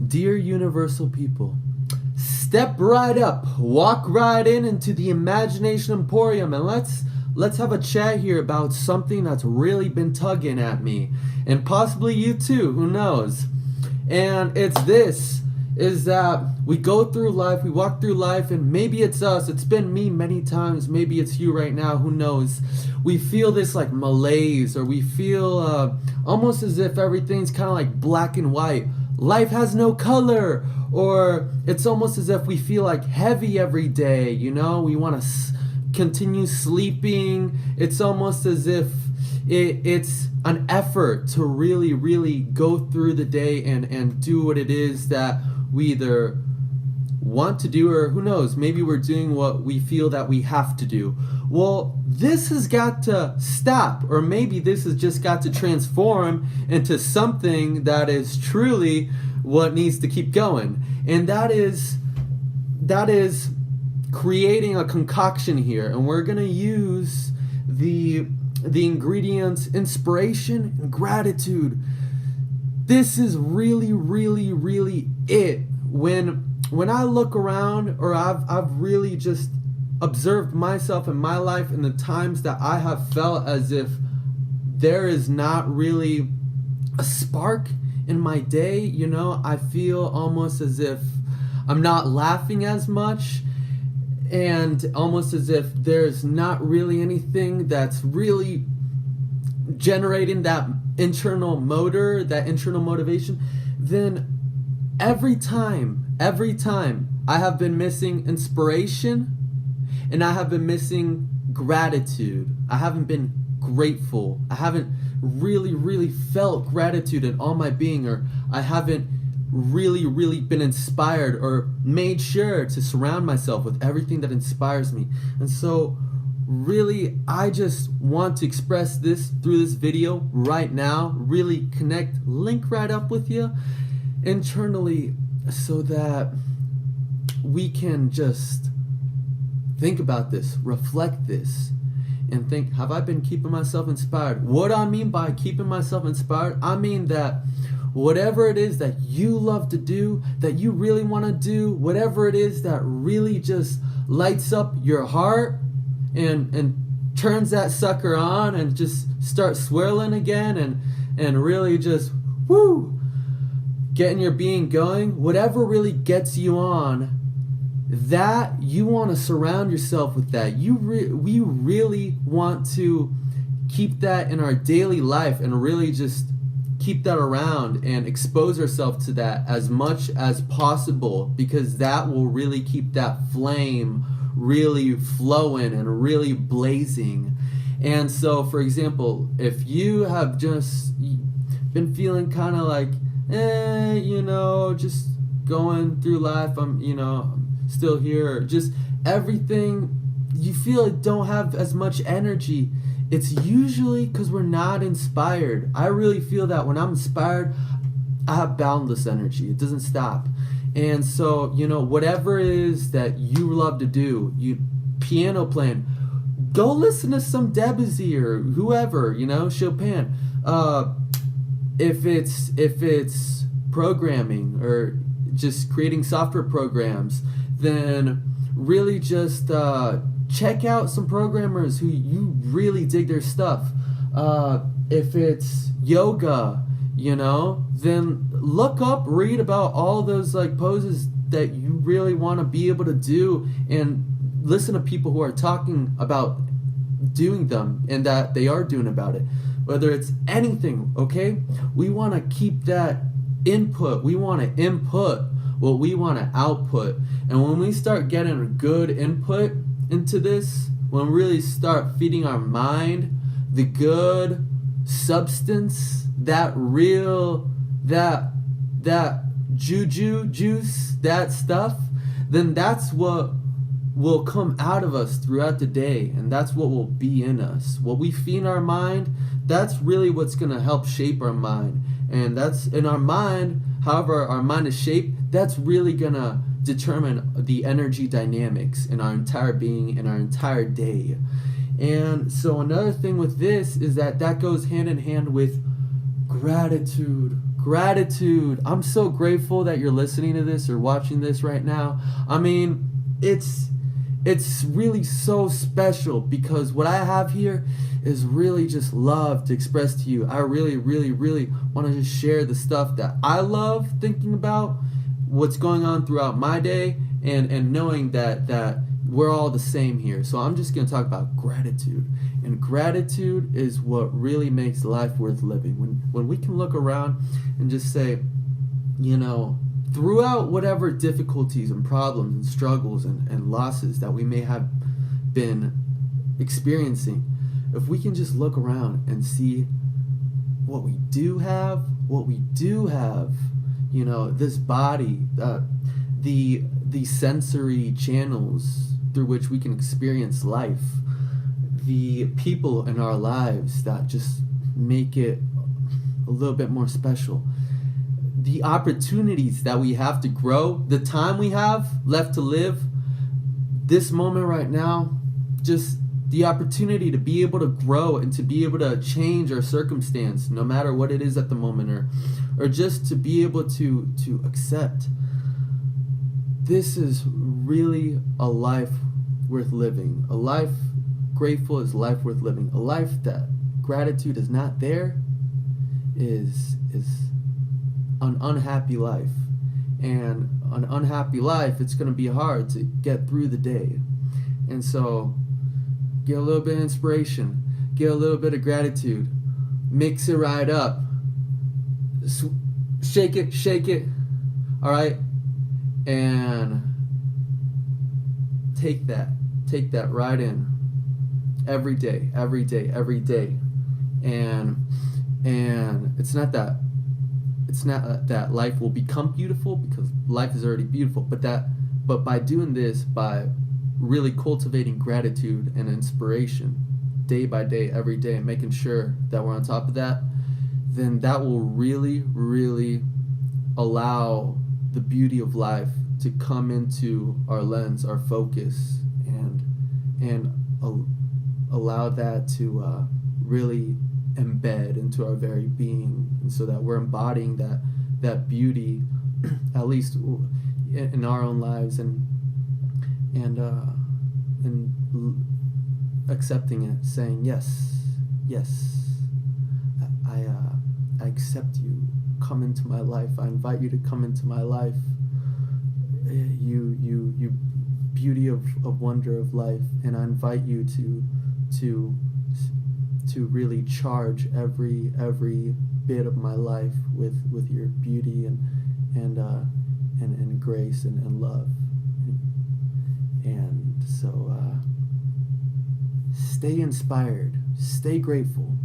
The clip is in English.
Dear universal people, step right up, walk right in into the imagination emporium, and let's have a chat here about something that's really been tugging at me, and possibly you too, who knows. And it's this, is that we go through life, we walk through life, and maybe it's us, it's been me many times, maybe it's you right now, who knows. We feel this like malaise, or we feel almost as if everything's kind of like black and white. Life has no color, or it's almost as if we feel like heavy every day, you know, we want to continue sleeping. It's almost as if it's an effort to really go through the day and do what it is that we either want to do, or who knows, maybe we're doing what we feel that we have to do. Well, this has got to stop, or maybe this has just got to transform into something that is truly what needs to keep going. And that is creating a concoction here, and we're going to use the ingredients inspiration and gratitude. This is really it. When I look around, or I've really just observed myself in my life and the times that I have felt as if there is not really a spark in my day, you know, I feel almost as if I'm not laughing as much, and almost as if there's not really anything that's really generating that internal motor, that internal motivation. Then every time I have been missing inspiration, and I have been missing gratitude. I haven't been grateful. I haven't really felt gratitude in all my being, or I haven't really been inspired, or made sure to surround myself with everything that inspires me. And so really, I just want to express this through this video right now, really connect, link right up with you internally, so that we can just think about this, reflect this, and think, have I been keeping myself inspired? What I mean by keeping myself inspired, I mean that whatever it is that you love to do, that you really want to do, whatever it is that really just lights up your heart and turns that sucker on and just starts swirling again, and really just getting your being going, whatever really gets you on, that you want to surround yourself with that. We really want to keep that in our daily life, and really just keep that around and expose ourselves to that as much as possible, because that will really keep that flame really flowing and really blazing. And so, for example, if you have just been feeling kind of like, you know, just going through life, I'm still here, just everything, you feel like don't have as much energy, it's usually because we're not inspired. I really feel that when I'm inspired, I have boundless energy. It doesn't stop. And so, you know, whatever it is that you love to do, you piano playing, go listen to some Debussy or whoever, you know, Chopin. If it's programming or just creating software programs, then really just check out some programmers who you really dig their stuff. If it's yoga, you know, then look up, read about all those like poses that you really want to be able to do, and listen to people who are talking about doing them and that they are doing about it. Whether it's anything, okay? We want to keep that input. We want to input what we want to output. And when we start getting good input into this, when we really start feeding our mind the good substance, that real, that juju juice, that stuff, then that's what will come out of us throughout the day, and that's what will be in us. What we feed our mind, that's really what's going to help shape our mind. And that's in our mind, however our mind is shaped, that's really going to determine the energy dynamics in our entire being, in our entire day. And so another thing with this is that goes hand in hand with gratitude. Gratitude. I'm so grateful that you're listening to this or watching this right now. I mean, it's really so special because what I have here is really just love to express to you. I really, really, really want to just share the stuff that I love thinking about, what's going on throughout my day, and knowing that we're all the same here. So I'm just going to talk about gratitude. And gratitude is what really makes life worth living. When we can look around and just say, you know, throughout whatever difficulties and problems and struggles and losses that we may have been experiencing, if we can just look around and see what we do have, you know, this body, the sensory channels through which we can experience life, the people in our lives that just make it a little bit more special, the opportunities that we have to grow, the time we have left to live, this moment right now, just the opportunity to be able to grow and to be able to change our circumstance, no matter what it is at the moment, or just to be able to accept. This is really a life worth living. A life grateful is a life worth living. A life that gratitude is not there is an unhappy life. And an unhappy life, it's going to be hard to get through the day. And so get a little bit of inspiration, get a little bit of gratitude, mix it right up, shake it, all right, and take that right in every day, and it's not that life will become beautiful, because life is already beautiful, but by doing this, by really cultivating gratitude and inspiration day by day, every day, and making sure that we're on top of that, then that will really, really allow the beauty of life to come into our lens, our focus, and allow that to really embed into our very being, and so that we're embodying that beauty, at least in our own lives, and accepting it, saying yes, I accept you. Come into my life. I invite you to come into my life. You beauty of wonder of life, and I invite you to really charge every bit of my life with your beauty and grace and love. And so stay inspired, stay grateful,